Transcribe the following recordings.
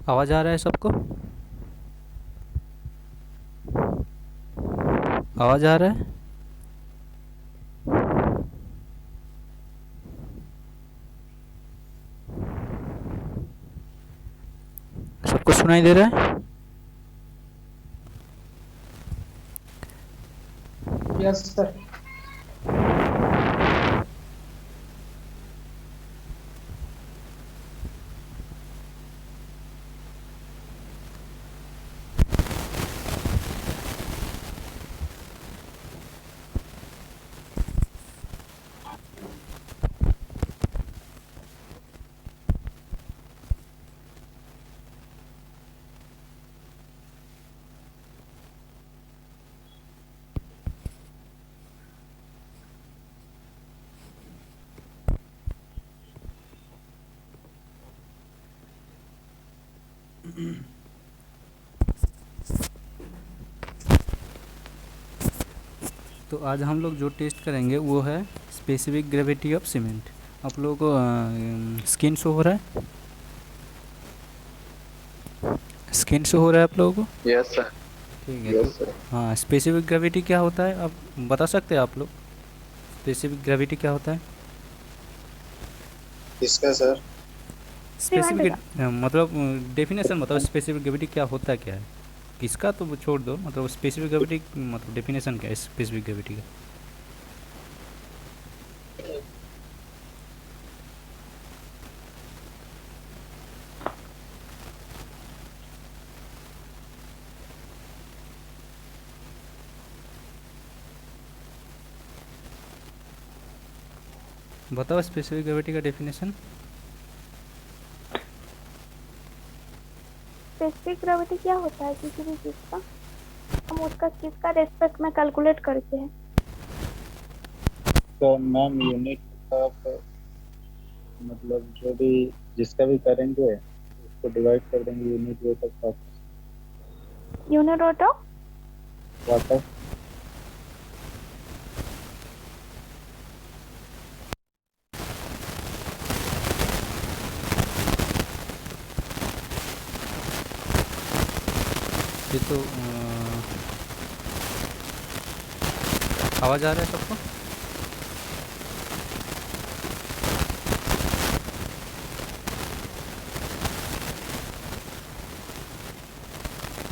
आवाज़ आ रहा है सबको? आवाज़ आ रहा है? सबको सुनाई दे रहा है? Yes sir. तो आज हम लोग जो टेस्ट करेंगे वो है स्पेसिफिक ग्रेविटी ऑफ सीमेंट। आप लोगों को स्क्रीन शो हो रहा है? स्क्रीन शो हो रहा है आप लोगों को? Yes sir. ठीक है। तो यस सर। हाँ, स्पेसिफिक ग्रेविटी क्या होता है आप बता सकते हैं आप लोग? स्पेसिफिक ग्रेविटी क्या होता है? किसका सर? सीमेंट स्पेसिफिक का। मतलब डेफिनेशन बताओ, स्पेसिफिक ग्रेविटी क्या होता क्या है? किसका तो वो छोड़ दो, मतलब स्पेसिफिक ग्रेविटी मतलब डेफिनेशन क्या है स्पेसिफिक ग्रेविटी का? बताओ स्पेसिफिक ग्रेविटी का डेफिनेशन। स्पेसिफिक ग्रेविटी क्या होता है किसी भी चीज का, हम उसका किसका रेस्पेक्ट में कैलकुलेट करते हैं। तो मैम यूनिट ऑफ मतलब जो भी जिसका भी करेंगे उसको डिवाइड कर देंगे unit weight of unit of water. ये तो आवाज़ आ रहा है सबको?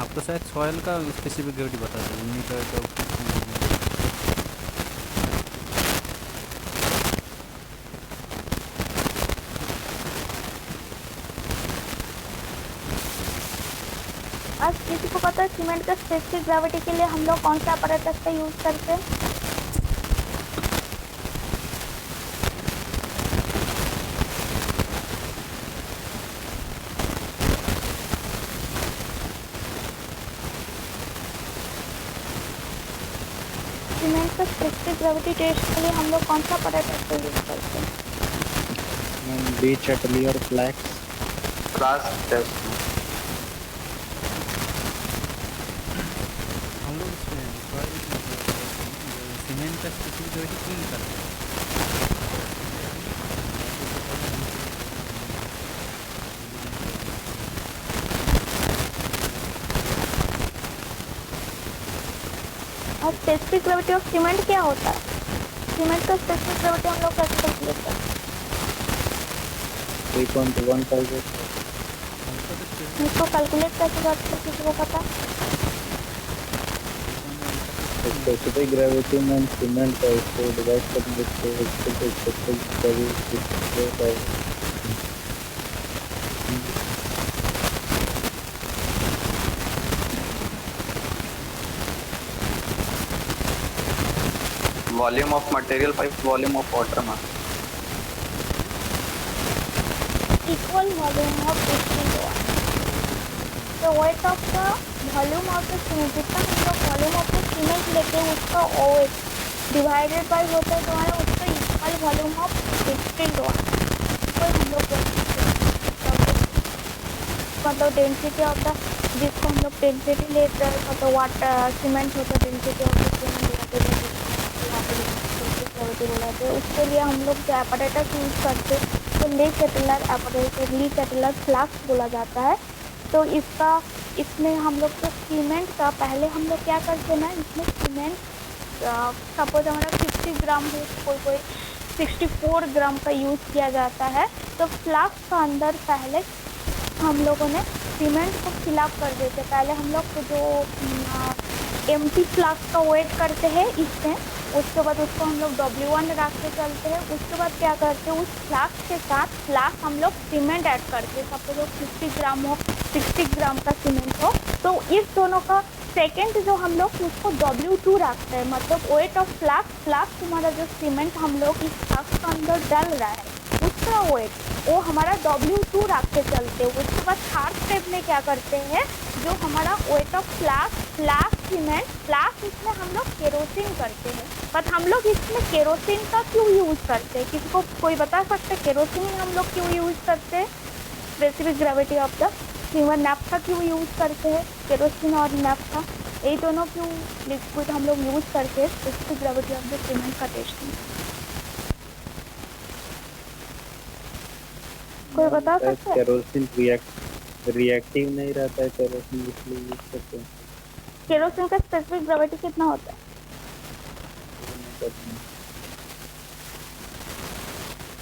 आप तो शायद सॉयल का स्पेसिफिक ग्रेविटी बता दो, यूनिट ऑफ। आज किसी को पता है सीमेंट का स्पेसिफिक ग्रेविटी के लिए हम लोग कौन सा अपैरेटस का यूज करते हैं। सीमेंट का स्पेसिफिक ग्रेविटी टेस्ट के लिए हम लोग कौन सा अपैरेटस का यूज करते हैं। बी चटली और फ्लैक्स फ्लास्क टेस्ट। हम लोग सीमेंट का स्पेसिफिक ग्रेविटी क्यों निकालते हैं? और स्पेसिफिक ग्रेविटी ऑफ सीमेंट क्या होता है, सीमेंट का स्पेसिफिक ग्रेविटी हम लोग कैसे कैलकुलेट करते हैं। 3.15। इसको कैलकुलेट कैसे करते हैं किसी को पता। स्पेसिफिक ग्रेविटी में सीमेंट का इसको डिवाइड करेंगे तो specific gravity volume of material by volume of water में equal volume of distilled water. The weight of the volume of the cement, जितना हम लोग वॉल्यूम ऑफ द सीमेंट लेते हैं उसका OH डिवाइडेड बाय होता है तुम्हारा उसका equal volume of distilled water. तो हम लोग मतलब डेंसिटी ऑफ द, जिसको हम लोग डेंसिटी लेते हैं मतलब वाटर सीमेंट होता है डेंसिटी ऑफ द सीमेंट बोलाते हैं। उसके लिए हम लोग जो एपरेटस यूज करते हैं तो ली सेटलर एपरेटर, ली सेटलर फ्लास्क बोला जाता है। तो इसमें हम लोग तो सीमेंट का पहले हम लोग क्या करते हैं ना, इसमें सीमेंट सपोज हमारा 50 ग्राम हो, कोई 64 ग्राम का यूज़ किया जाता है, तो फ्लास्क का अंदर पहले हम लोगों ने सीमेंट को फिलअप कर देते। पहले हम लोग को जो एम्प्टी फ्लास्क का वेट करते हैं इसमें, उसके बाद उसको हम लोग W1 रख के चलते हैं। उसके बाद क्या करते हैं, उस फ्लास्क के साथ फ्लास्क हम लोग सीमेंट ऐड करते हैं। सपोज 50 ग्राम हो, 60 ग्राम का सीमेंट हो, तो इस दोनों का सेकेंड जो हम लोग उसको W2 रखते हैं, मतलब वेट ऑफ फ्लास्क हमारा जो सीमेंट हम लोग इस फ्लास्क का अंदर डाल रहा है उसका वेट वो हमारा W2 रख के चलते हैं। उसके बाद थर्ड स्टेप में क्या करते हैं, जो हमारा wait of flask cement flask, इसमें हम लोग केरोसिन करते हैं। बट हम लोग इसमें केरोसिन का क्यों यूज़ करते हैं, किसी को कोई बता सकते हैं केरोसिन हम लोग क्यों यूज़ करते हैं? Specific gravity of the cement naphtha क्यों यूज़ करते हैं, केरोसिन और नैफ्था ये दोनों क्यों लिक्विड हम लोग यूज़ करते हैं specific gravity of the cement का टेस्टिंग? कोई बता सकता है? केरोसिन रिएक्टिव नहीं रहता है केरोसिन, इसलिए यूज करते हैं। केरोसिन का स्पेसिफिक ग्रेविटी कितना होता है?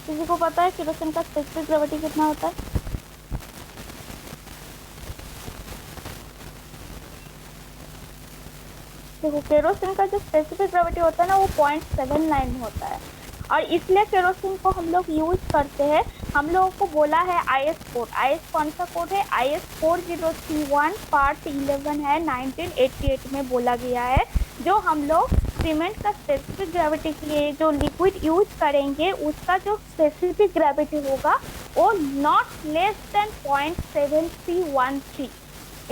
किसी को पता है केरोसिन का स्पेसिफिक ग्रेविटी कितना होता है? देखो केरोसिन का जो स्पेसिफिक ग्रेविटी होता है ना वो 0.79 होता है, और इसलिए केरोसिन को हम लोग यूज करते हैं। हम लोगों को बोला है IS कोड, IS कौन सा कोड है? IS 4031 पार्ट 11 है, 1988 में बोला गया है। जो हम लोग सीमेंट का स्पेसिफिक ग्रेविटी के लिए जो लिक्विड यूज करेंगे उसका जो स्पेसिफिक ग्रेविटी होगा वो नॉट लेस देन 0.7313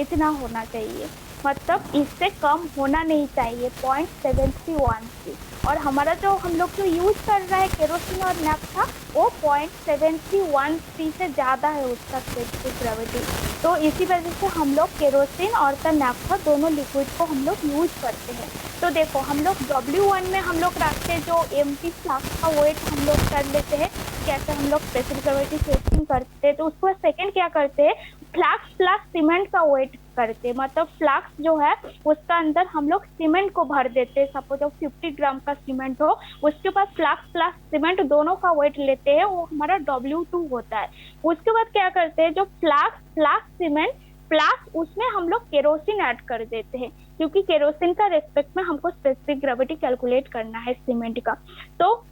इतना होना चाहिए, मतलब इससे कम होना नहीं चाहिए 0.7313। और हमारा जो हम लोग जो यूज कर रहा है केरोसिन और नैफ्था वो 0.7313 से ज़्यादा है उसका स्पेसिफिक ग्रेविटी। तो इसी वजह से हम लोग केरोसिन और नैफ्था दोनों लिक्विड को हम लोग यूज करते हैं। तो देखो हम लोग W1 में हम लोग रखते हैं जो एम्प्टी फ्लास्क का वेट हम लोग कर लेते हैं, कैसे हम लोग स्पेसिफिक ग्रेविटी टेस्टिंग करते हैं। तो उसको सेकेंड क्या करते हैं, फ्लास्क प्लस सीमेंट का वेट करते हैं, मतलब फ्लास्क जो है उसका अंदर हम लोग सीमेंट को भर देते हैं। सपोज 50 ग्राम का सीमेंट हो, उसके बाद फ्लास्क प्लस सीमेंट दोनों का वेट लेते हैं, वो हमारा W2 होता है। उसके बाद क्या करते हैं, जो फ्लास्क सीमेंट प्लस उसमें हम लोग केरोसिन ऐड कर देते हैं, क्योंकि केरोसिन का रेस्पेक्ट में हमको स्पेसिफिक ग्रेविटी कैलकुलेट करना है सीमेंट का। तो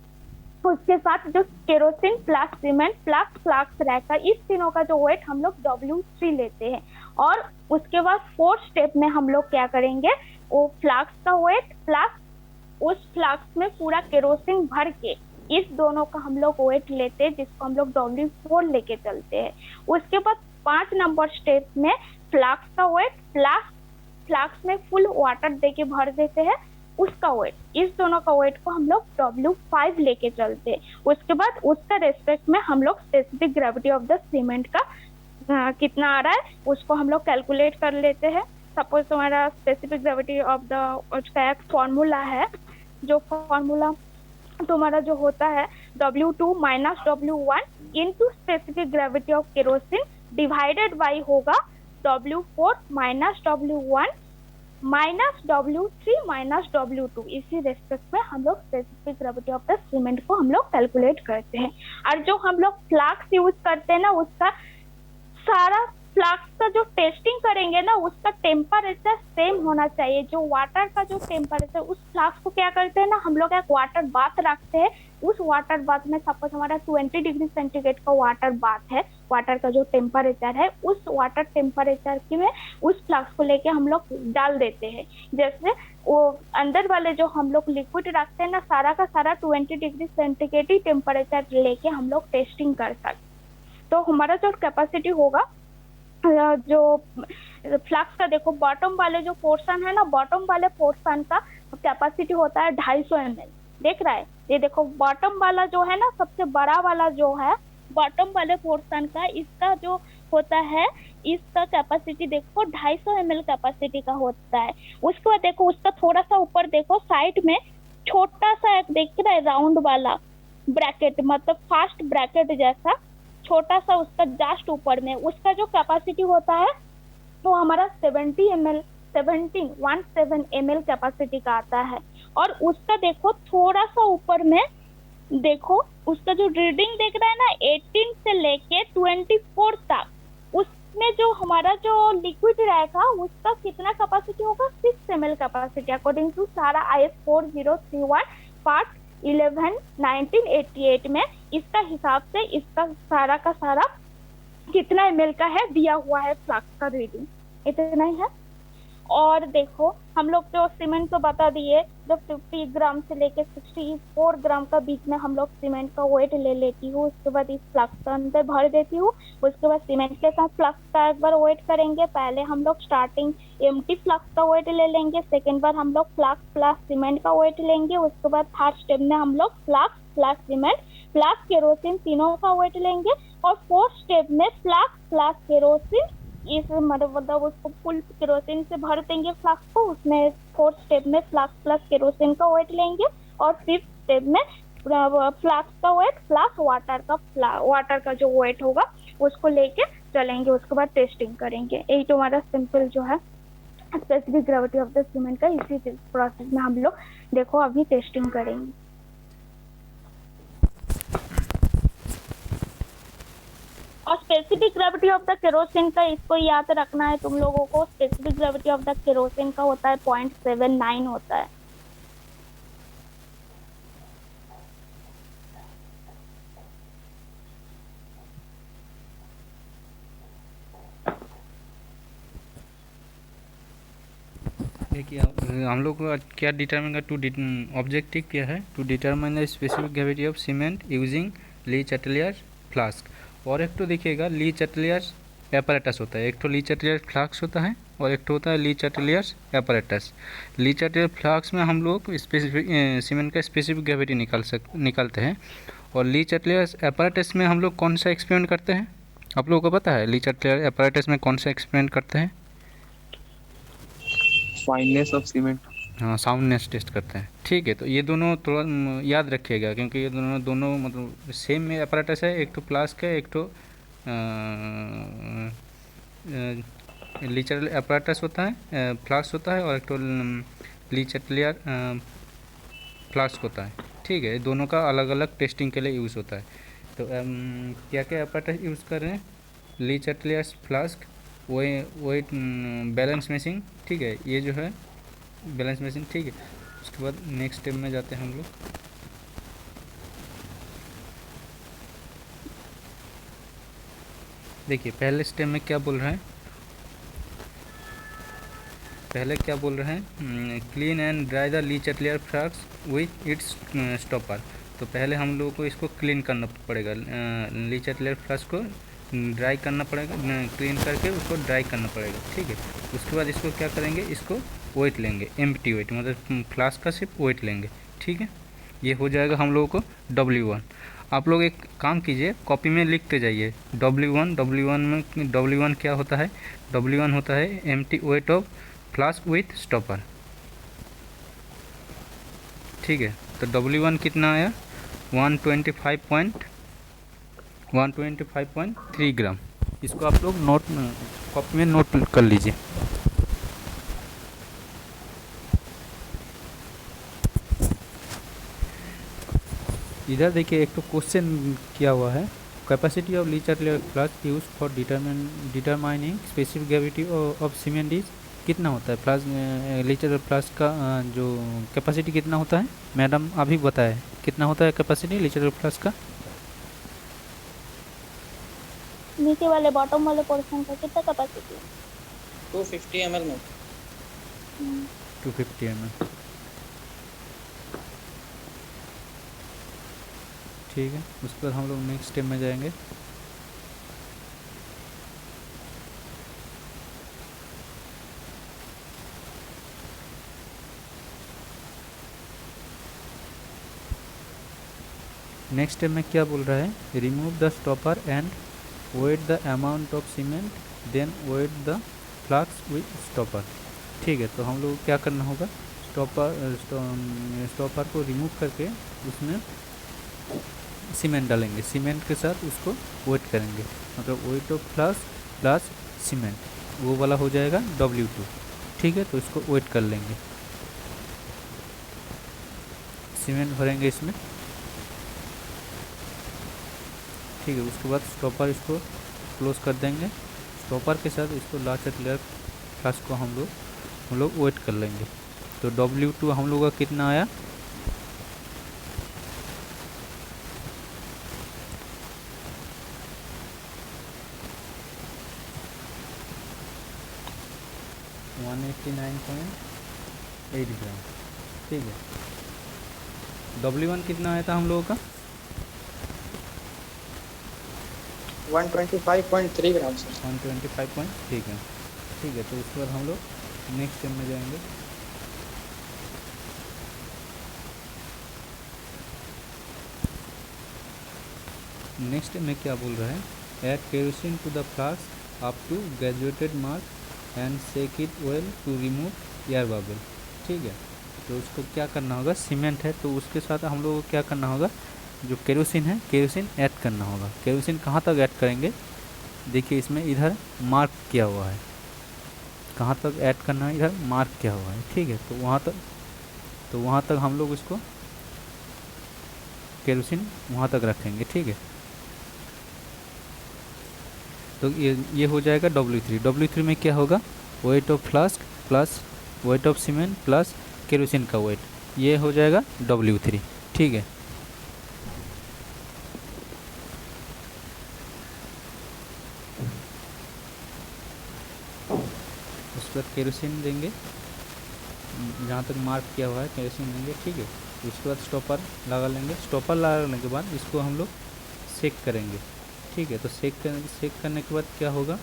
उसके साथ जो kerosene plus cement plus flask रहकर इस तीनों का जो वेट हम लोग W3 लेते हैं। और उसके बाद फोर्थ स्टेप में हम लोग क्या करेंगे, वो फ्लास्क का वेट प्लस उस फ्लास्क में पूरा केरोसिन भर के इस दोनों का हम लोग वेट लेते हैं, जिसको हम लोग W4 लेके चलते हैं। उसके बाद 5 नंबर स्टेप में फ्लास्क का वेट प्लस फ्लास्क में फुल वाटर देके भर देते हैं उसका वेट, इस दोनों का वेट को हम लोग W5 लेके चलते हैं। उसके बाद उसका रेस्पेक्ट में हम लोग specific gravity of the cement का कितना आ रहा है उसको हम लोग कैलकुलेट कर लेते हैं। सपोज तुम्हारा स्पेसिफिक ग्रेविटी ऑफ द उसका एक फॉर्मूला है, जो फॉर्मूला तुम्हारा जो होता है W2 minus W1 into specific gravity of kerosene divided by होगा W4 minus W1 minus W3 minus W2। इसी रेस्पेक्ट में हम लोग specific gravity of the cement को हम लोग कैलकुलेट करते हैं। और जो हम लोग फ्लास्क यूज करते हैं ना, उसका सारा फ्लास्क का जो टेस्टिंग करेंगे ना उसका टेम्परेचर सेम होना चाहिए। जो वाटर का जो टेम्परेचर, उस फ्लास्क को क्या करते हैं ना हम लोग एक वाटर बाथ रखते हैं। उस वाटर बाथ में सपोज हमारा 20 डिग्री सेंटीग्रेड का वाटर बाथ है, वाटर का जो टेम्परेचर है उस वाटर टेम्परेचर की में उस फ्लास्क को लेके हम लोग डाल देते हैं। जैसे वो अंदर वाले जो हम लोग लिक्विड रखते हैं ना, सारा का सारा 20 डिग्री सेंटीग्रेड ही टेम्परेचर लेके हम लोग टेस्टिंग कर सकते। तो हमारा जो कैपेसिटी होगा जो फ्लास्क का, देखो बॉटम वाले जो पोर्शन है ना, बॉटम वाले पोर्शन का कैपेसिटी होता है 250 ml। देख रहा है ये, देखो बॉटम वाला जो है ना, सबसे बड़ा वाला जो है बॉटम वाले पोर्शन का, इसका जो होता है इसका कैपेसिटी देखो 250 ml कैपेसिटी का होता है। उसके बाद देखो उसका थोड़ा सा ऊपर देखो साइड में छोटा सा एक देख रहा है राउंड वाला ब्रैकेट, मतलब फास्ट ब्रैकेट जैसा छोटा सा, उसका जस्ट ऊपर में उसका जो कैपेसिटी होता है तो हमारा 17 ml कैपेसिटी का आता है। और उसका देखो थोड़ा सा ऊपर में देखो, उसका जो रीडिंग देख रहा है ना 18 से लेके 24 तक, उसमें जो हमारा जो लिक्विड रहेगा उसका कितना कैपेसिटी होगा, 6 ml कैपेसिटी अकॉर्डिंग टू सारा IS 4031 पार्ट 11 1988 में। इसका हिसाब से इसका सारा का सारा कितना ml का है दिया हुआ है, फ्लास्क का रीडिंग इतना ही है। और देखो हम लोग जो सीमेंट को बता दिए, जो 50 ग्राम से लेके 64 ग्राम का बीच में हम लोग सीमेंट का वेट ले लेती हूँ, उसके बाद इस फ्लास्क के अंदर भर देती हूँ। उसके बाद सीमेंट के साथ फ्लास्क का एक बार वेट करेंगे। पहले हम लोग स्टार्टिंग एम्प्टी फ्लास्क का वेट ले लेंगे, सेकेंड बार हम लोग फ्लास्क प्लस सीमेंट का वेट लेंगे। उसके बाद थर्ड स्टेप में हम लोग flask plus cement plus kerosene तीनों का वेट लेंगे। और फोर्थ स्टेप में फ्लास्क प्लस केरोसिन, इस मतलब उसको फुल केरोसिन से भर देंगे फ्लास्क को, उसमें फोर्थ स्टेप में फ्लास्क प्लस केरोसिन का वेट लेंगे। और फिफ्थ स्टेप में फ्लास्क का वेट प्लस वाटर का जो वेट होगा उसको लेके चलेंगे। उसके बाद टेस्टिंग करेंगे। यही तो हमारा सिंपल जो है specific gravity of the cement का, इसी प्रोसेस में हम लोग देखो अभी टेस्टिंग करेंगे। और specific gravity of the kerosene का इसको याद रखना है तुम लोगों को। Specific gravity of the kerosene का होता है 0.79 होता है। देखिए हम लोग को क्या डिटरमाइन का ऑब्जेक्टिव क्या है, to determine the specific gravity of cement using Le Chatelier flask. और एक तो देखिएगा ली चैटलियर एपरेटस होता है, एक तो ली चैटलियर फ्लास्क होता है और एक तो होता है ली चैटलियर एपरेटस। ली चैटलियर फ्लास्क में हम लोग स्पेसिफिक सीमेंट का स्पेसिफिक ग्रेविटी निकालते हैं। और ली चैटलियर एपरेटस में हम लोग कौन सा एक्सपेरिमेंट करते हैं, आप लोगों को पता है ली चैटलियर एपरेटस में कौन सा एक्सपेरिमेंट करते हैं? Fineness of cement. हाँ, साउंडनेस टेस्ट करते हैं। ठीक है, तो ये दोनों थोड़ा याद रखिएगा क्योंकि ये दोनों मतलब सेम में अपैरेटस है। एक तो फ्लास्क है, एक तो लीचर अपैरेटस होता है, फ्लास्क होता है, और एक तो ली चैटलियर फ्लास्क होता है। ठीक है, दोनों का अलग अलग टेस्टिंग के लिए यूज़ होता है। तो क्या क्या अपैरेटस यूज़ कर रहे हैं? ली चैटलियर फ्लास्क, वही बैलेंस मेशिंग। ठीक है, ये जो है बैलेंस मेशिंग। ठीक है, उसके बाद नेक्स्ट स्टेप में जाते हैं हम लोग। देखिए पहले स्टेप में क्या बोल रहे हैं, पहले क्या बोल रहे हैं, clean and dry the Lee Chatelier flask with its stopper. तो पहले हम लोगों को इसको क्लीन करना पड़ेगा, ली चैटलियर फ्लास्क को ड्राई करना पड़ेगा, क्लीन करके उसको ड्राई करना पड़ेगा। ठीक है, उसके बाद इसको क्या करेंगे, इसको वेट लेंगे, एम्प्टी वेट, मतलब फ्लास्क का सिर्फ वेट लेंगे। ठीक है, ये हो जाएगा हम लोगों को W1। आप लोग एक काम कीजिए, कॉपी में लिखते जाइए W1 क्या होता है? W1 होता है empty weight of flask with stopper. ठीक है, तो W1 कितना आया? 125.3 ग्राम। इसको आप लोग नोट कॉपी में नोट कर लीजिए। इधर देखिए एक तो क्वेश्चन किया हुआ है, capacity of Lee Chatelier flask use for determining specific gravity of cement is कितना होता है? फ्लास्क ली चैटलियर फ्लास्क का जो कैपेसिटी कितना होता है? मैडम अभी बताए कितना होता है कैपेसिटी ली चैटलियर फ्लास्क का? नीचे वाले बॉटम वाले पोर्शन का कितना कैपेसिटी? 250 ml में 250 ml। ठीक है, उसके बाद हम लोग नेक्स्ट स्टेप में जाएंगे। नेक्स्ट स्टेप में क्या बोल रहा है, remove the stopper and weight the amount of cement then weight the flask with stopper. ठीक है, तो हम लोग क्या करना होगा, स्टॉपर को रिमूव करके उसमें सीमेंट डालेंगे, सीमेंट के साथ उसको वेट करेंगे, मतलब wait of flask plus cement. वो वाला हो जाएगा W2। ठीक है, तो इसको वेट कर लेंगे, सीमेंट भरेंगे इसमें। ठीक है, उसके बाद स्टॉपर इसको क्लोज कर देंगे। स्टॉपर के साथ इसको लास्ट लेयर फ्लास्क को हम लोग वेट कर लेंगे। तो W2 हम लोग का कितना आया, $189.8 ग्राम। ठीक है, W1 कितना आया था हम लोगों का, 125.3 ग्राम सर। 125 ठीक है। ठीक है, तो उसके बाद हम लोग नेक्स्ट स्टेप में जाएंगे। नेक्स्ट स्टेप में क्या बोल रहा है, add kerosene to the flask up to graduated mark and shake it well to remove air bubble. ठीक है, तो उसको क्या करना होगा, सीमेंट है तो उसके साथ हम लोग को क्या करना होगा, जो केरोसिन है केरोसिन ऐड करना होगा। केरोसिन कहाँ तक ऐड करेंगे, देखिए इसमें इधर मार्क किया हुआ है, कहाँ तक ऐड करना है, इधर मार्क किया हुआ है। ठीक है, तो वहाँ तक हम लोग इसको केरोसिन वहाँ तक रखेंगे। ठीक है, तो ये हो जाएगा W3। W3 में क्या होगा, wait of flask plus weight of cement plus kerosene का वेट, ये हो जाएगा W3। ठीक है, उस पर केरोसिन देंगे, जहाँ तक मार्क किया हुआ है केरोसिन देंगे। ठीक है, उसके बाद स्टॉपर लगा लेंगे। स्टॉपर लगाने के बाद इसको हम लोग सेक करेंगे। ठीक है, तो सेक करने के बाद क्या होगा,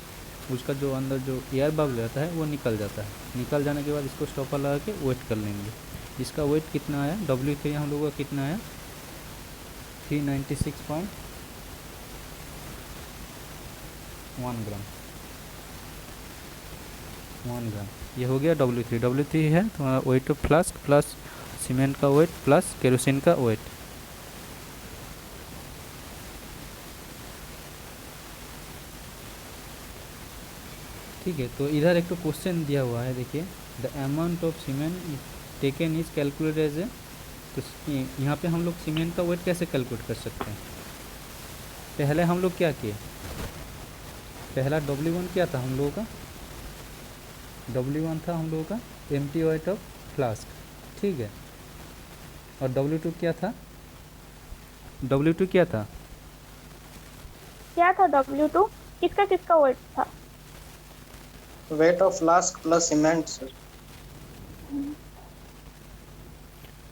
उसका जो अंदर जो एयर बबल रहता है वो निकल जाता है। निकल जाने के बाद इसको स्टॉपर लगा के वेट कर लेंगे। इसका वेट कितना आया, W3 हम लोगों का कितना आया, 396.1 ग्राम, 1 ग्राम। ये हो गया W3। W3 है तुम्हारा wait of flask plus cement का वेट प्लस केरोसिन का वेट। ठीक है, तो इधर एक तो क्वेश्चन दिया हुआ है, देखिए the amount of cement taken is calculate as A, तो यहाँ पे हम लोग सीमेंट का वेट कैसे कैलकुलेट कर सकते हैं। पहले हम लोग क्या किए, पहला W1 क्या था हम लोगों का, W1 था हम लोगों का एम्प्टी वेट ऑफ फ्लास्क। ठीक है, और W2 क्या था, W2 क्या था, क्या था W2, किसका किसका वेट था, wait of flask plus cement sir.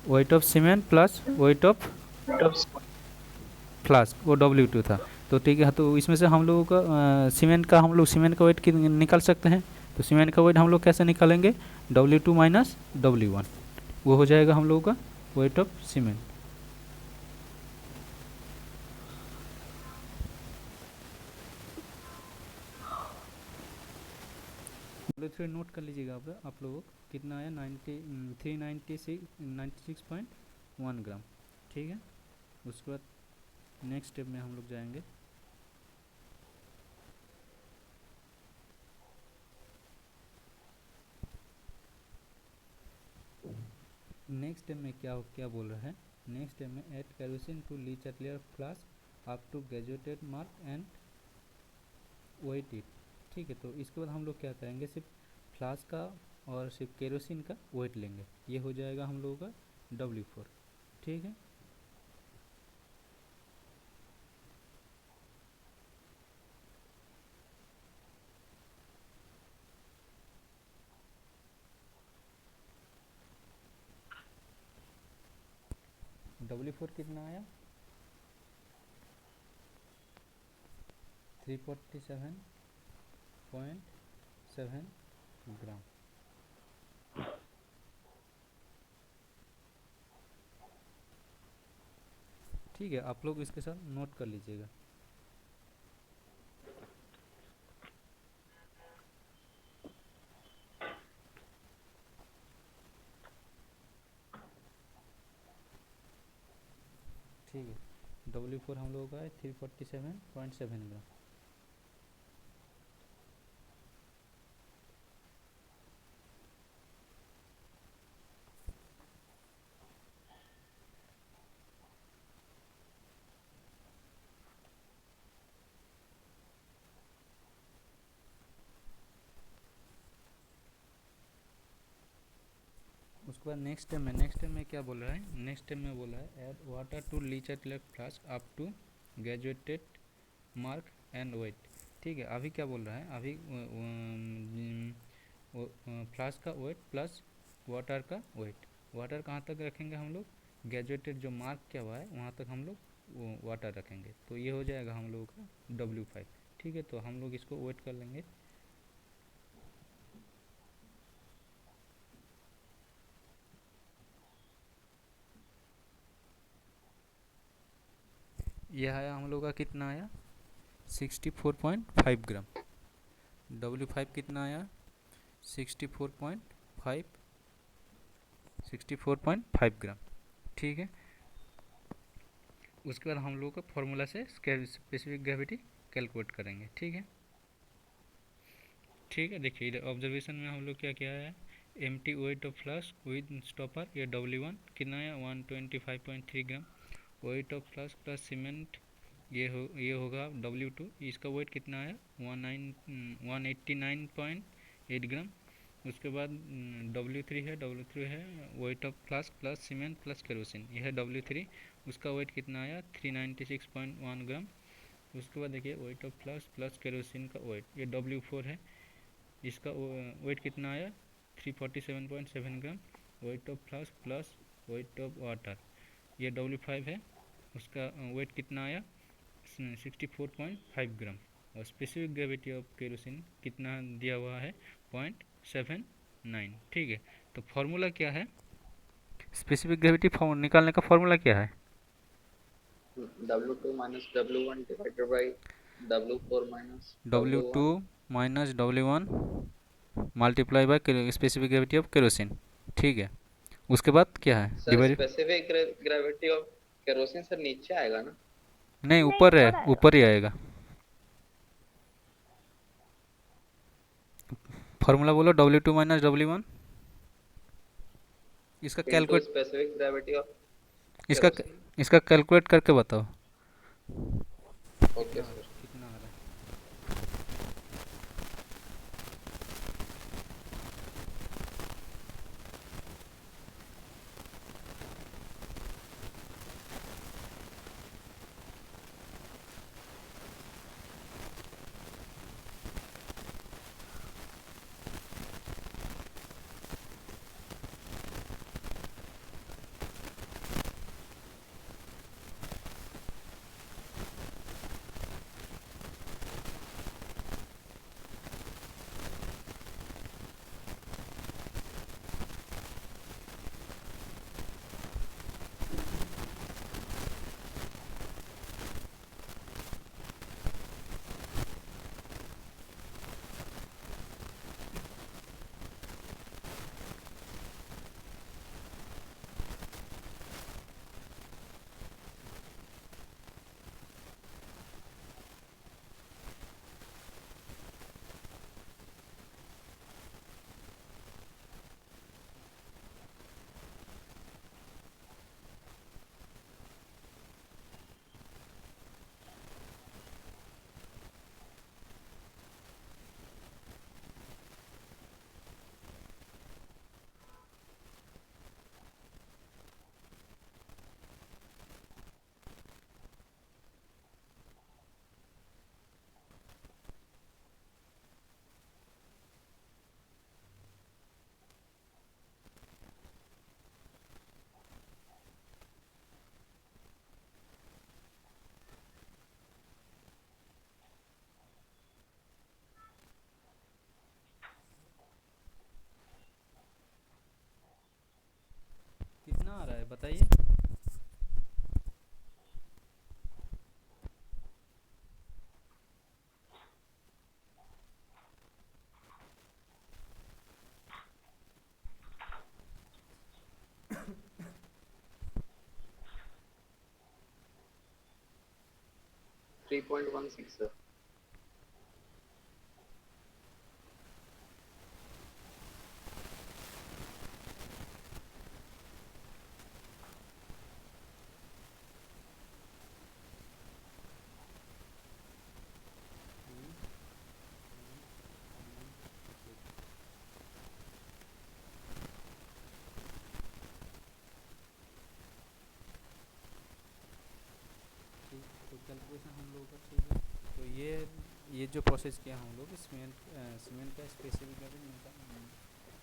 Wait of cement plus weight of flask, वो W2 था। तो ठीक है, तो इसमें से हम लोगों का सीमेंट का हम लोग सीमेंट का वेट निकाल सकते हैं। तो सीमेंट का वेट हम लोग कैसे निकालेंगे, W2 माइनस W1, वो हो जाएगा हम लोगों का wait of cement. W3 note कर लीजिएगा आप लोगों को कितना आया, 96.1 ग्राम। ठीक है, उसके बाद नेक्स्ट स्टेप में हम लोग जाएंगे। नेक्स्ट स्टेप में क्या क्या बोल रहा है, नेक्स्ट स्टेप में add kerosene to Le Chatelier flask up to graduated mark and weight it. ठीक है, तो इसके बाद हम लोग क्या करेंगे, सिर्फ फ्लास्क का और सिर्फ केरोसिन का वेट लेंगे, ये हो जाएगा हम लोगों का W4। ठीक है, W4 कितना आया, 347.7 ग्राम। ठीक है, आप लोग इसके साथ नोट कर लीजिएगा। ठीक है, W4 हम लोगों का है 347.7 ग्राम। उसके बाद नेक्स्ट स्टेप में क्या बोल रहा है, नेक्स्ट स्टेप में बोला है add water to leach at left flask up to graduated mark and weight. ठीक है, अभी क्या बोल रहा है, अभी फ्लास्क का वेट प्लस वाटर का वेट, वाटर कहाँ तक रखेंगे हम लोग, ग्रेजुएटेड जो मार्क क्या हुआ है वहाँ तक हम लोग वाटर रखेंगे, तो ये हो जाएगा हम लोगों का W5। ठीक है, तो हम लोग इसको वेट कर लेंगे। यह आया हम लोग का, कितना आया 64.5 ग्राम। W5 कितना आया 64.5 ग्राम। ठीक है, उसके बाद हम लोग का फॉर्मूला से स्पेसिफिक ग्रेविटी कैलकुलेट करेंगे। ठीक है, ठीक है, देखिए इधर ऑब्जर्वेशन में हम लोग क्या किया है, empty weight of flask with stopper, ये W1 कितना आया 125.3 gram. Weight of flask plus cement ये होगा W2, इसका वेट कितना आया 189.8 ग्राम। उसके बाद W3 है weight of flask plus cement plus kerosene, यह है W3, उसका वेट कितना आया 396.1 ग्राम। उसके बाद देखिए weight of flask plus kerosene का वेट, ये W4 है, इसका वेट कितना आया 347.7 gram. Weight of flask plus weight of water, ये W5 है, उसका वेट कितना आया 64.5 ग्राम। और स्पेसिफिक ग्रेविटी ऑफ केरोसिन कितना दिया हुआ है 0.79। ठीक है, तो फॉर्मूला क्या है, स्पेसिफिक ग्रेविटी निकालने का फॉर्मूला क्या है, W2 minus W1 divided by W4 minus W2 W1 minus W1 multiply by specific gravity of kerosene. ठीक है, उसके बाद क्या है sir divide, specific gravity of kerosene sir नीचे आएगा ना? नहीं ऊपर है, आएगा। ऊपर ही आएगा। फॉर्मूला बोलो W2 माइनस W1, इसका into calculate, specific gravity of इसका केरोसिन। इसका कैलकुलेट करके बताओ ओके सर। कितना आ रहा है। कितना आ रहा है बताइए, थ्री 3.16 सर। कैलकुलेशन हम लोगों का ठीक है। तो ये जो प्रोसेस किया हम लोग सीमेंट का स्पेसिफिक ग्रेविटी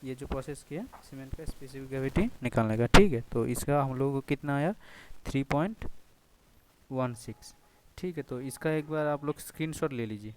ये जो प्रोसेस किया सीमेंट का स्पेसिफिक ग्रेविटी निकालने का, ठीक है। तो इसका हम लोगों को कितना आया 3.16, ठीक है। तो इसका एक बार आप लोग स्क्रीनशॉट ले लीजिए।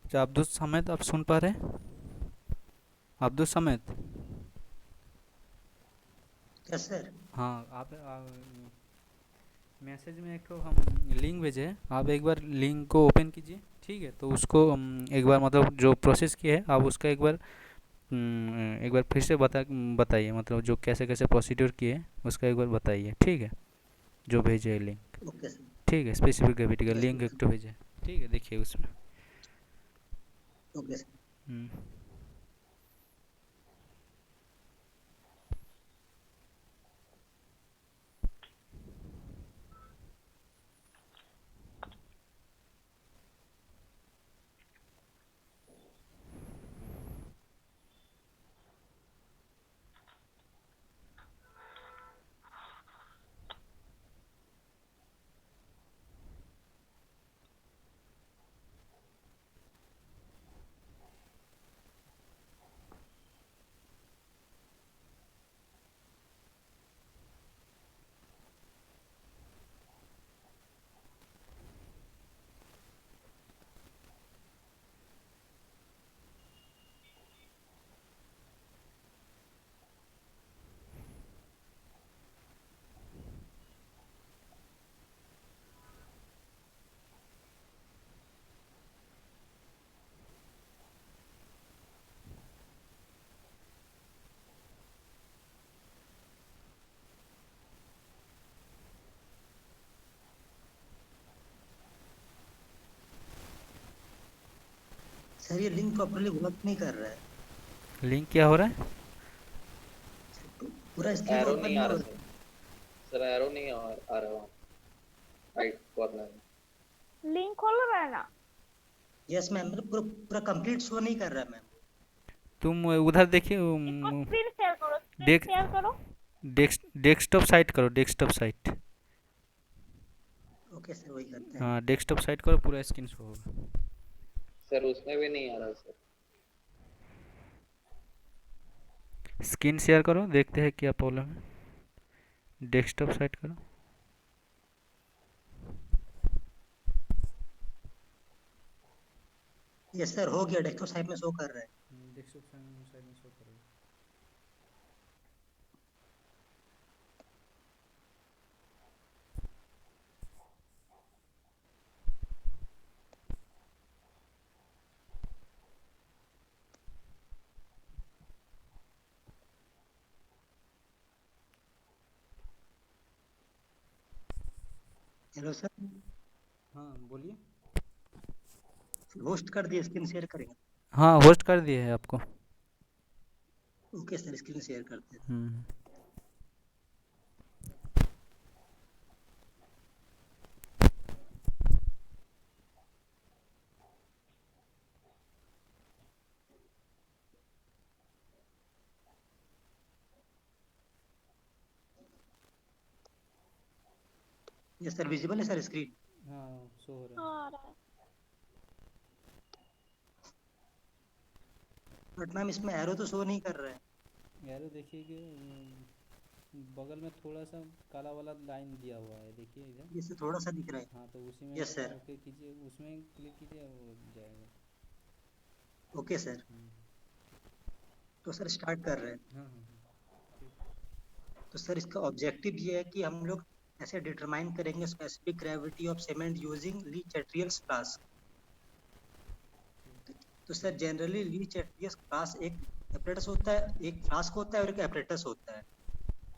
क्या अब्दुल समेत आप सुन पा रहे हैं? अब्दुल समेत, यस सर। हाँ आप मैसेज में एक तो हम लिंक भेजे हैं, आप एक बार लिंक को ओपन कीजिए, ठीक है। तो उसको एक बार मतलब जो प्रोसेस किया है आप उसका एक बार फिर से बताइए, मतलब जो कैसे कैसे प्रोसीड्यूर किए उसका एक बार बताइए, ठीक है। जो भेजे है लिंक, ओके सर। ठीक है, स्पेसिफिक ग्रेविटी का यस लिंक एक तो भेजे, ठीक है, देखिए उसमें। Okay sir. हम्म, सर ये लिंक प्रॉपर्ली वर्क नहीं कर रहा है। लिंक क्या हो रहा है? पूरा स्क्रीन एरो ओपन नहीं नहीं आ हो रहा रहा। सर एरो नहीं आ रहा राइट कॉर्नर में। लिंक खोल रहा है ना? यस मैम, मतलब पूरा पूरा कंप्लीट शो नहीं कर रहा है मैम। तुम उधर देखिए इसको स्क्रीन शेयर करो, स्क्रीन डेस्क शेयर करो। डेस्कटॉप साइट करो, डेस्कटॉप साइट। ओके सर, वही करते हैं। हाँ डेस्कटॉप साइट करो, पूरा स्क्रीन शो होगा। सर उसमें भी नहीं आ रहा सर। स्क्रीन शेयर करो, देखते हैं क्या प्रॉब्लम है। डेस्कटॉप साइट करो। यस सर, हो गया, डेस्कटॉप साइड में शो कर रहा है। डेस्कटॉप साइट में शो करेगा। हेलो सर, हाँ बोलिए। होस्ट कर दिए, स्क्रीन शेयर करेंगे। हाँ होस्ट कर दिए है आपको। ओके सर, स्क्रीन शेयर करते हैं। हम्म। यस सर, विजिबल है सर स्क्रीन। हाँ शो हो रहा है। हाँ आ रहा है। बट मैम इसमें एरो तो शो नहीं कर रहा है। एरो देखिए कि बगल में थोड़ा सा काला वाला लाइन दिया हुआ है, देखिए इधर। ये सर थोड़ा सा दिख रहा है। हाँ तो उसी में यस सर। ओके कीजिए, उसमें क्लिक कीजिए, वो जाएगा। ओके सर, तो सर स्टार्ट कर रहे हैं। हाँ हाँ तो सर इसका ऑब्जेक्टिव ये है कि हम लोग ऐसे डिटरमाइन करेंगे specific gravity of cement using Le Chatelier's flask. तो sir generally Le Chatelier's flask एक एपरेटस होता है, एक फ्लास्क होता है और एक एपरेटस होता है।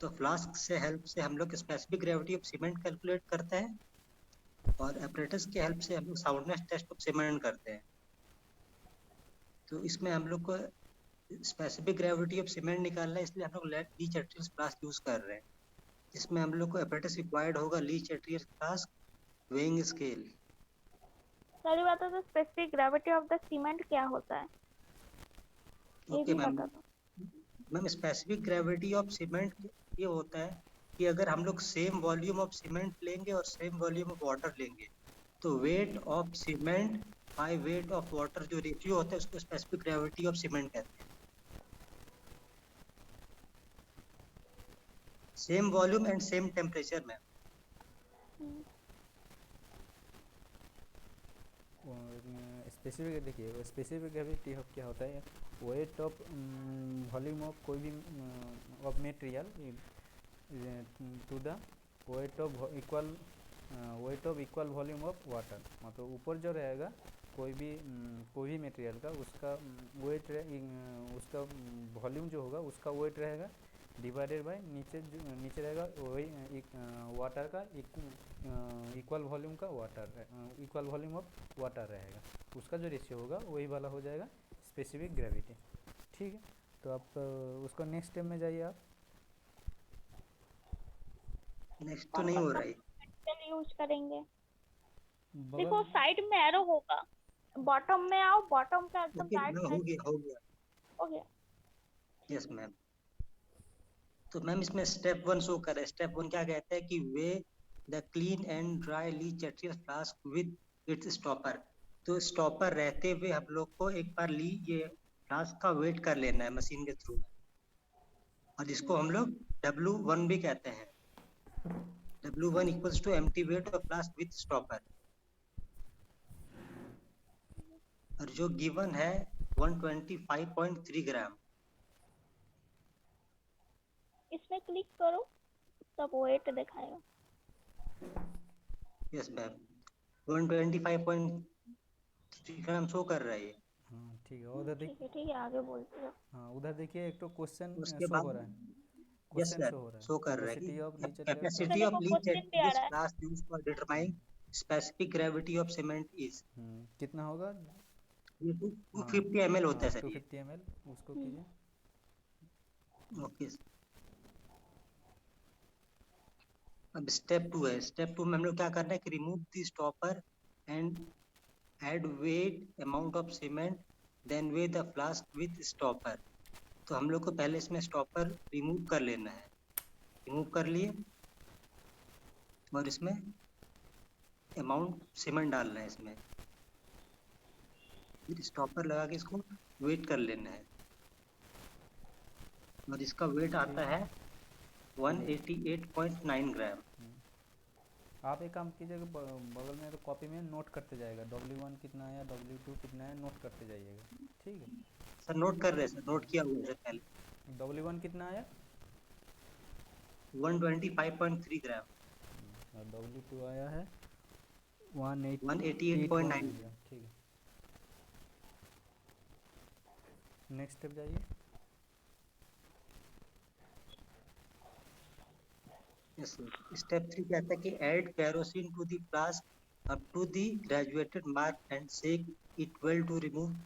तो फ्लास्क से हेल्प से हम लोग specific gravity of cement calculate करते हैं और एपरेटस की हेल्प से हम लोग साउंडनेस टेस्ट ऑफ सीमेंट करते हैं। तो इसमें हम लोग को स्पेसिफिक ग्रेविटी ऑफ सीमेंट निकालना है, इसलिए हम लोग ली चैट्रियल्स फ्लास्क यूज कर रहे हैं। इसमें हम लोग को एपरेटस रिक्वायर्ड होगा ली चैट्रियल्स फ्लास्क वेइंग स्केल। सारी बातों तो specific gravity of the cement क्या होता है ये ओके भी मैम। बता दो। Ma'am specific gravity of cement ये होता है कि अगर हम लोग सेम वॉल्यूम ऑफ सीमेंट लेंगे और सेम वॉल्यूम ऑफ वाटर लेंगे तो weight of cement by weight of water जो रेशियो होता है उसको स्पेसिफिक ग्रेविटी ऑफ सीमेंट कहते हैं। Same volume and same temperature में। स्पेसिफिक देखिए, स्पेसिफिक ग्रेविटी ऑफ क्या होता है, वेट ऑफ वॉल्यूम ऑफ कोई भी of material to the weight of equal volume of water. मतलब ऊपर जो रहेगा कोई भी मटेरियल का उसका वेट उसका वॉल्यूम जो होगा उसका वेट रहेगा डिवाइडेड बाय नीचे रहेगा वही वाटर का इक्वल वॉल्यूम का इक्वल वॉल्यूम ऑफ वाटर रहेगा, उसका जो रेशियो होगा वही वाला हो जाएगा स्पेसिफिक ग्रेविटी। ठीक है, तो आप उसको नेक्स्ट स्टेप में जाइए। आप नेक्स्ट तो नहीं हो रहा है। यूज करेंगे। बगल देखो साइड में एरो होगा, बॉटम में आओ, बॉटम का एकदम ओके राइट मैम, हो गया हो गया। हो गया। Yes ma'am. तो मैम इसमें स्टेप 1 शो कर रहा है। स्टेप 1 क्या कहता है कि weigh the clean and dry Le Chatelier's flask with its stopper. तो स्टॉपर रहते हुए हम लोग को एक बार ये फ्लास्क का वेट कर लेना है मशीन के थ्रू, और जिसको हम लोग W1 भी कहते हैं। W1 equals to empty weight of flask with stopper, और जो गिवन है 125.3 ग्राम। इसमें क्लिक करो तब वेट दिखाएगा। यस मैम, 125.3 ग्राम शो कर रहा है ये। हाँ ठीक है, उधर ठीक है आगे बोलते रहो। हाँ उधर देखिए एक तो क्वेश्चन उसके शो हो बाद रहा है। यस क्वेश्चन सर, शो हो रहा है, शो कर रहा है कि capacity of leach capacity of देखो ली क्वेश्चन भी आ चैट्रियल्स रहा है। Flask used for determining specific gravity of cement is. कितना होगा? ये 250 ml होता है सर ये। 250 ml, उसको कीजिए। ओके। अब स्टेप 2 है। स्टेप 2 में हम लोग क्या करना है कि remove the stopper and add weight amount of cement then weigh the flask with stopper. तो हम लोग को पहले इसमें स्टॉपर रिमूव कर लेना है। रिमूव कर लिए और इसमें अमाउंट सीमेंट डालना है इसमें, फिर स्टॉपर लगा के इसको वेट कर लेना है और इसका वेट आता है 188.9 ग्राम। आप एक काम कीजिएगा, बगल में तो कॉपी में नोट करते जाएगा, W1 कितना आया, W2 कितना है, नोट करते जाइएगा, ठीक है। सर नोट कर रहे हैं सर, नोट किया हुआ है सर पहले। W1 कितना आया 125.3 ग्राम। और W2 आया है 188.9 188.9। ग्राम, ठीक है। नेक्स्ट स्टेप जाइए। Yes sir. स्टेप 3 कहता है कि add kerosene to the flask up to the graduated mark and shake it well to remove.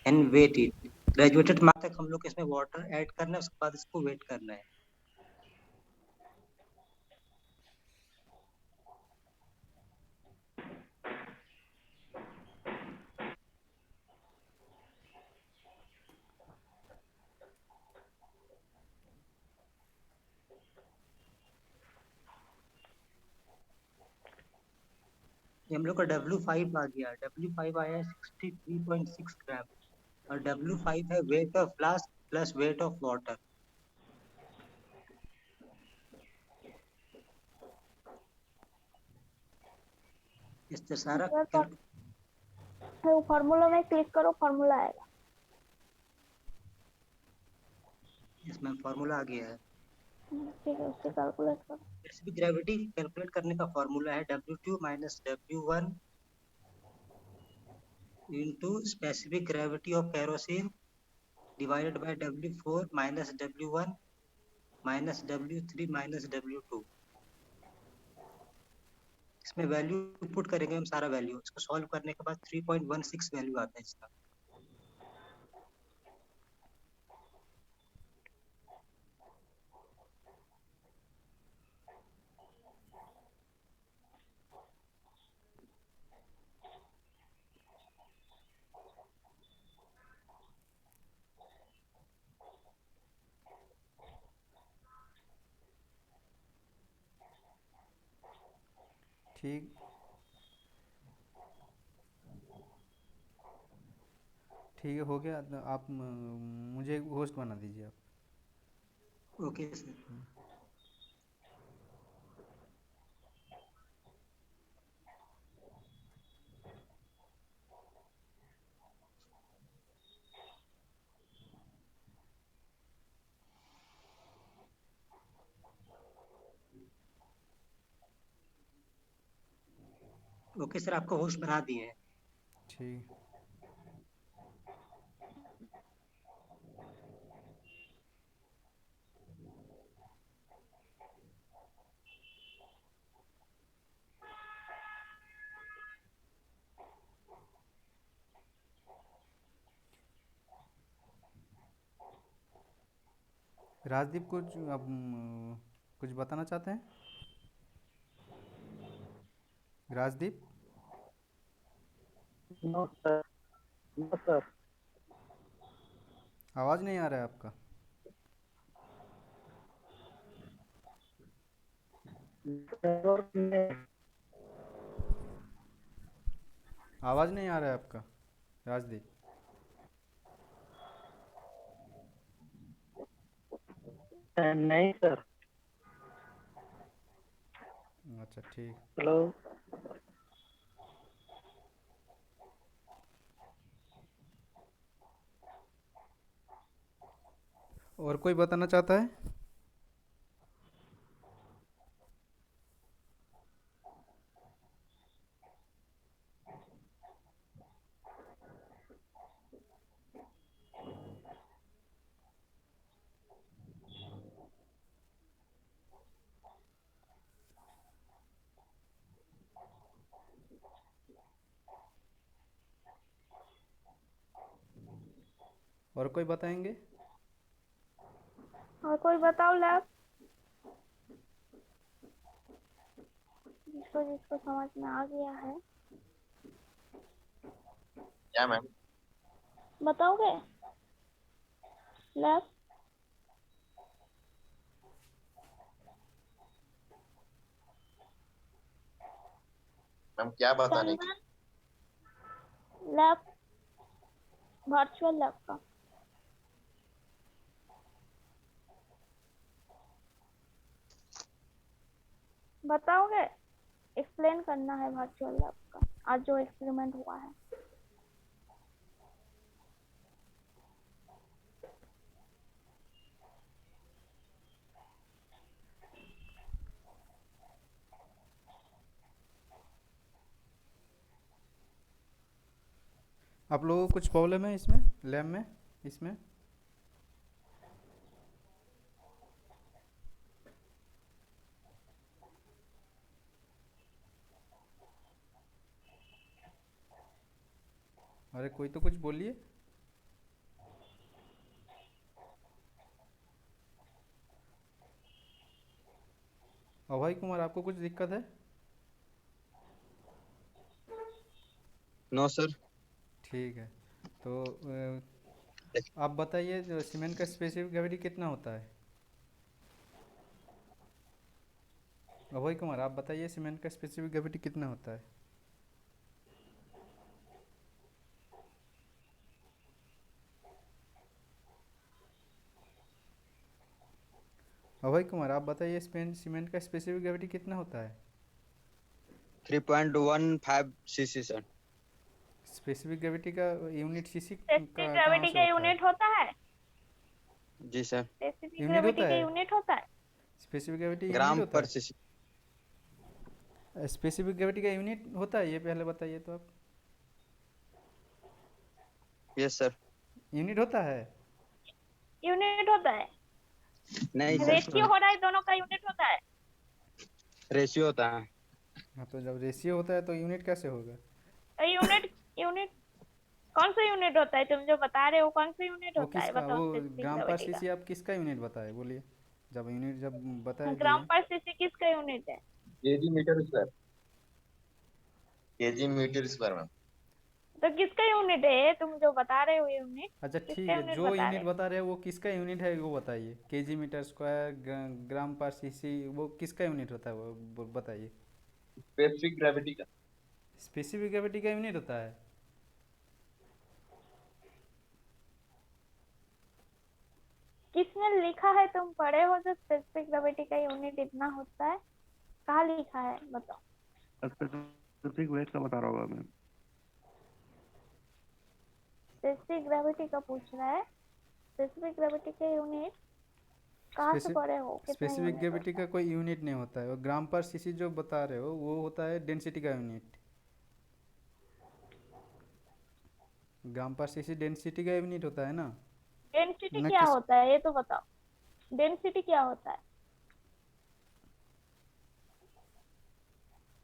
And weight it. Graduated mark तक हम लोग को इसमें वाटर ऐड करना है, उसके बाद इसको वेट करना है। ये हम लोग का W5 आ गया। W5 आया 63.6 ग्राम और W5 है weight of flask plus weight of water. इससे सारा फार्मूला में क्लिक करो, फार्मूला आएगा। इसमें फार्मूला आ गया है। ठीक है, उससे कैलकुलेट करो। स्पेसिफिक ग्रेविटी कैलकुलेट करने का फॉर्मूला है W2 minus W1 into specific gravity of kerosene divided by W4 minus W1 minus W3 minus W2। इसमें वैल्यू पुट करेंगे हम सारा वैल्यू, इसको सॉल्व करने के बाद 3.16 वैल्यू आता है इसका। ठीक ठीक है, हो गया। तो आप मुझे होस्ट बना दीजिए आप। Okay sir. ओके सर, आपको होस्ट बना दिए हैं। ठीक। राजदीप कुछ अब कुछ बताना चाहते हैं? Rajdeep, no sir, no sir. आवाज़ नहीं आ रहा है आपका। नेटवर्क में आवाज़ नहीं आ रहा है आपका राजदीप। नहीं सर। अच्छा ठीक। हेलो। और कोई बताना चाहता है? और कोई बताएंगे? और कोई बताओ लैब, जिसको जिसको समझ में आ गया है क्या मैम? बताओगे लैब? मैम क्या बताने की? चंदन, लैब, वर्चुअल लैब का बताओगे? एक्सप्लेन करना है वर्चुअल लैब का, आज जो एक्सपेरिमेंट हुआ है। आप लोगों को कुछ प्रॉब्लम है इसमें, लैब में, इसमें? अरे कोई तो कुछ बोलिए। अभय कुमार, आपको कुछ दिक्कत है? No sir. ठीक है। तो आप बताइए, जो सीमेंट का स्पेसिफिक ग्रेविटी कितना होता है? अभय कुमार, आप बताइए सीमेंट का स्पेसिफिक ग्रेविटी कितना होता है? अभय कुमार, आप बताइए सीमेंट का स्पेसिफिक ग्रेविटी कितना होता है? 3.15 सीसी सर। स्पेसिफिक ग्रेविटी का यूनिट सीसी स्पेसिफिक का कहाँ ग्रेविटी से का होता है? यूनिट होता है? जी सर। स्पेसिफिक यूनिट ग्रेविटी होता का है? यूनिट होता है? स्पेसिफिक ग्रेविटी यूनिट ग्राम होता पर है? सीसी। स्पेसिफिक ग्रेविटी का यूनिट होता है ये पहले बताइए तो आप। Yes sir. यूनिट होता है? यूनिट होता है, नहीं सर, रेशियो हो रहा है, दोनों का यूनिट होता है। रेशियो होता है। हाँ तो जब रेशियो होता है तो यूनिट कैसे होगा? तो यूनिट यूनिट कौन सा यूनिट होता है, तुम जो बता रहे हो कौन सा यूनिट वो होता है, किसका, बताओ वो स्पेसिफिक ग्राम पर ग्रेविटी का। सीसी आप किसका यूनिट बताए बोलिए, जब यूनिट जब बता ग्राम दिए। पर सीसी किसका यूनिट है? KG meter square. KG meter square में। तो किसका यूनिट है, तुम जो बता रहे हो यूनिट, अच्छा किसका ठीक है, यूनिट जो बता रहे यूनिट बता रहे हैं वो किसका यूनिट है वो बताइए। केजी मीटर स्क्वायर, ग्राम पर सीसी, वो किसका यूनिट होता है वो बताइए। स्पेसिफिक ग्रेविटी का। स्पेसिफिक ग्रेविटी का यूनिट होता है? किसने लिखा है, तुम पढ़े हो जो स्पेसिफिक ग्रेविटी का यूनिट इतना होता है, कहाँ लिखा है बताओ। स्पेसिफिक वेट का बता रहा होगा मैं। स्पेसिफिक ग्रेविटी का पूछ रहा है, स्पेसिफिक ग्रेविटी के यूनिट कहाँ से स्पेसिफिक पढ़े हो, कितना स्पेसिफिक यूनिट ग्रेविटी होता का है? कोई यूनिट नहीं होता है। और ग्राम पर सीसी जो बता रहे हो वो होता है डेंसिटी का यूनिट। ग्राम पर सीसी डेंसिटी का यूनिट होता है ना। डेंसिटी न क्या किस होता है ये तो बताओ, डेंसिटी क्या होता है,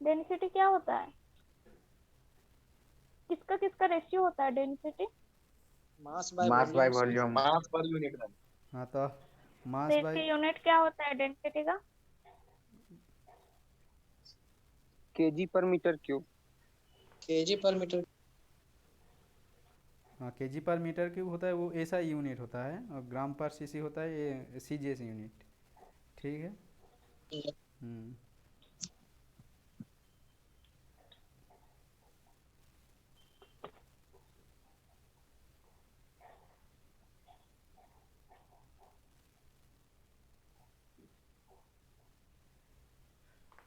डेंसिटी क्या होता है, किसका किसका रेशियो होता है density? Mass by mass by volume से। वॉल्यूम। मास पर यूनिट में। हाँ तो तो मास बाय, इसके यूनिट क्या होता है डेंसिटी का? केजी पर मीटर क्यूब। केजी पर मीटर। हाँ केजी पर मीटर क्यूब होता है, वो ऐसा यूनिट होता है। और ग्राम पर सीसी होता है ये सीजीएस यूनिट। ठीक है। हम्म।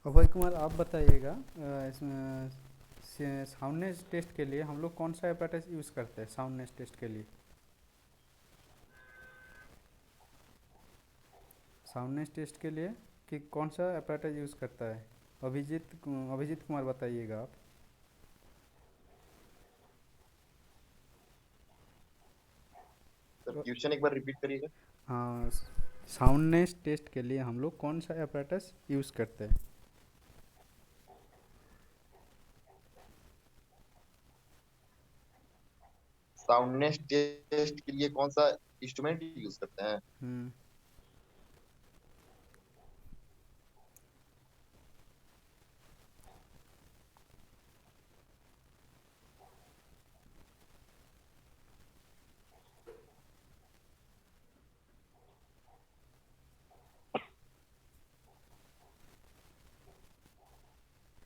अभय कुमार आप बताइएगा, इसमें साउंडनेस टेस्ट के लिए हम लोग कौन सा एपरेटस यूज़ करते हैं साउंडनेस टेस्ट के लिए? साउंडनेस टेस्ट के लिए कि कौन सा एपरेटस यूज़ करता है? अभिजीत कुमार बताइएगा आप। सर क्वेश्चन एक बार रिपीट करिएगा। हाँ, साउंडनेस टेस्ट के लिए हम लोग कौन सा एपरेटस यूज़ करते हैं? साउंडनेस टेस्ट के लिए कौन सा इंस्ट्रूमेंट यूज करते हैं? हम्म।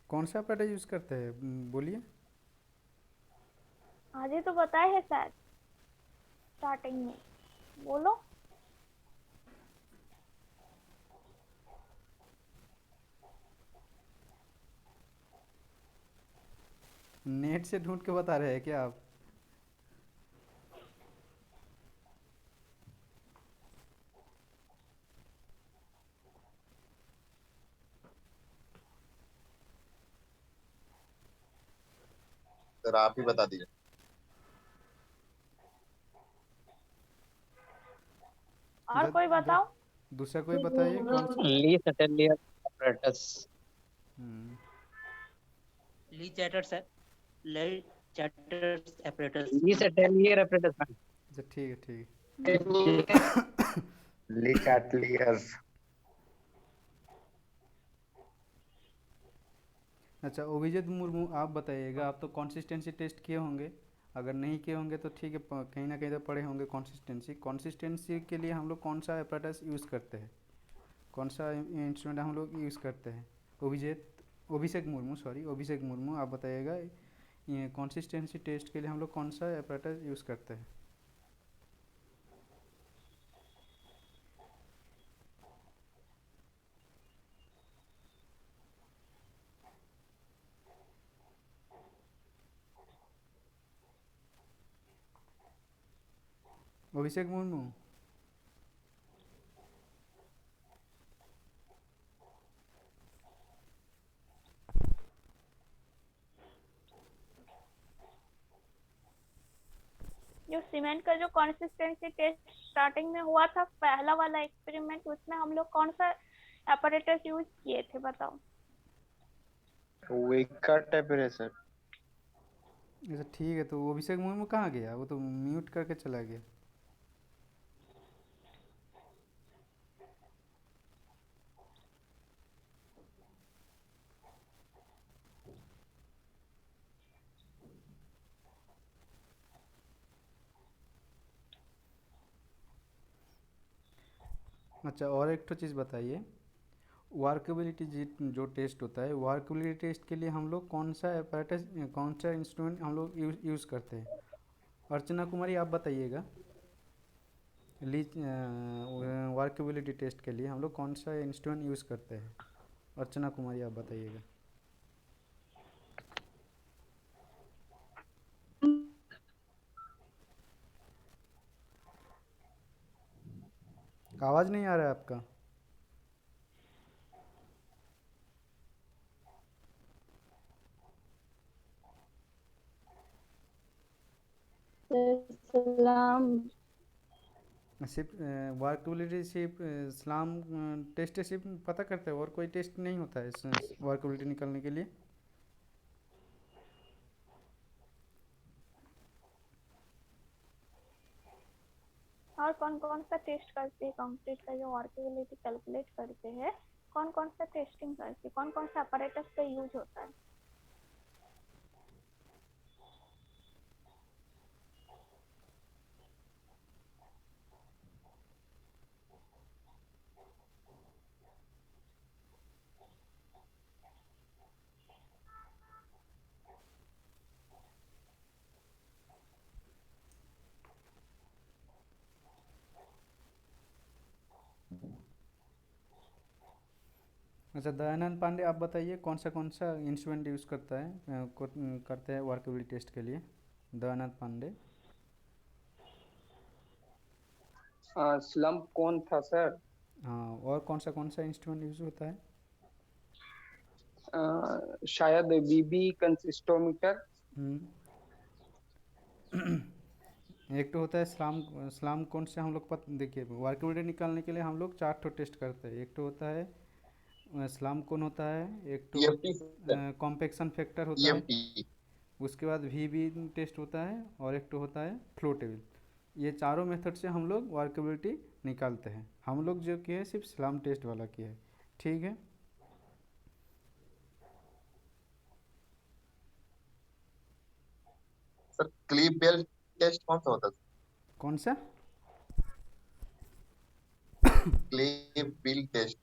कौन सा एपरेटस यूज़ करते हैं बोलिए। आज ही तो बताए है शायद स्टार्टिंग में, बोलो। नेट से ढूंढ के बता रहे हैं क्या आप? सर आप ही बता दीजिए। और कोई बताओ। दूसरा कोई बताइए कौन सा। ली सटेलियर apparatus। हम्म। ली चैटर्स ली चैटर्स apparatus। ली सटेलियर apparatus। अच्छा ठीक है ठीक है। ली चैटलियर्स। अच्छा अभिजीत मुर्मू आप बताइएगा, आप तो कंसिस्टेंसी टेस्ट किए होंगे। अगर नहीं किए होंगे तो ठीक है, कहीं ना कहीं तो पढ़े होंगे कंसिस्टेंसी। कंसिस्टेंसी के लिए हम लोग कौन सा एपरेटस यूज़ करते हैं, कौन सा इंस्ट्रूमेंट हम लोग यूज़ करते हैं? अभिषेक मुर्मू, सॉरी अभिषेक मुर्मू आप बताइएगा, ये कंसिस्टेंसी टेस्ट के लिए हम लोग कौन सा एपरेटस यूज़ करते हैं? अभिषेक मुर्मू। सीमेंट का जो कंसिस्टेंसी टेस्ट स्टार्टिंग में हुआ था पहला वाला एक्सपेरिमेंट, उसमें हम लोग कौन सा apparatus यूज किए थे बताओ? वेका टेम्परेचर। अच्छा ठीक है, तो अभिषेक मुर्मू कहाँ गया? वो तो म्यूट करके चला गया। अच्छा, और एक तो चीज़ बताइए, वर्कबिलिटी जो टेस्ट होता है, वर्कबिलिटी टेस्ट के लिए हम लोग कौन सा apparatus, कौन सा इंस्ट्रूमेंट हम लोग यूज़ करते हैं? अर्चना कुमारी आप बताइएगा, लीज वर्कबिलिटी टेस्ट के लिए हम लोग कौन सा इंस्ट्रूमेंट यूज़ करते हैं? अर्चना कुमारी आप बताइएगा। आवाज़ नहीं आ रहा है आपका। सलाम। सिर्फ वर्कबिलिटी सिर्फ सलाम टेस्ट सिर्फ पता करते हैं, और कोई टेस्ट नहीं होता है वर्कबिलिटी निकालने के लिए? और कौन कौन सा टेस्ट करते हैं कंक्रीट का जो वर्केबिलिटी कैलकुलेट करते हैं? कौन कौन सा टेस्टिंग करते हैं? कौन कौन सा apparatus का यूज होता है? अच्छा, दयानंद पांडे आप बताइए कौन सा इंस्ट्रूमेंट यूज़ करता है, करते हैं वर्कबिलिटी टेस्ट के लिए? दयानंद पांडे। स्लम्प कौन था सर? हाँ, और कौन सा इंस्ट्रूमेंट यूज़ होता है? शायद बीबी कंसिस्टोमीटर। एक तो होता है स्लाम कौन से हम लोग देखिए, वर्कबिलिटी निकालने के लिए हम लोग 4 ठो टेस्ट करते हैं। एक तो होता है स्लाम कौन होता है, एक तो टीएफटी सर, कॉम्पेक्शन फैक्टर होता है, टीएफटी। उसके बाद वीबी टेस्ट होता है, और एक तो होता है फ्लो टेबल। ये चारों मेथड से हम लोग वर्कबिलिटी निकालते हैं। हम लोग जो किए सिर्फ स्लाम टेस्ट वाला किया है, ठीक है। सर क्लीव बेल टेस्ट कौन सा होता है? कौन सा? Cleave bell test.